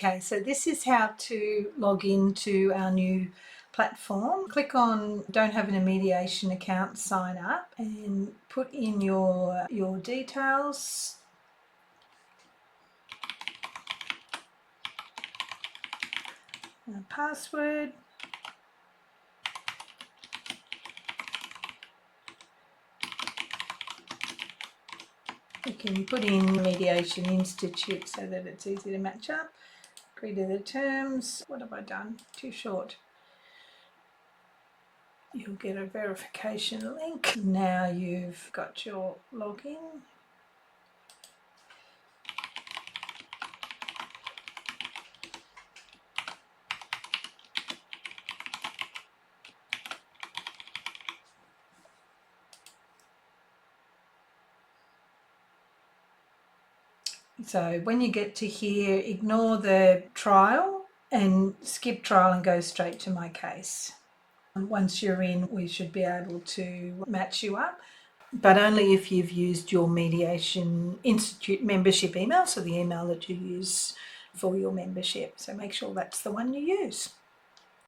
Okay, so this is how to log into our new platform. Click on don't have an mediation account, sign up, and put in your details. Password. You can put in Mediation Institute so that it's easy to match up. Agree to the terms. What have I done? Too short. You'll get a verification link. Now you've got your login. So when you get to here, ignore the trial and skip trial and go straight to my case. Once you're in, we should be able to match you up, but only if you've used your Mediation Institute membership email, so the email that you use for your membership. So make sure that's the one you use.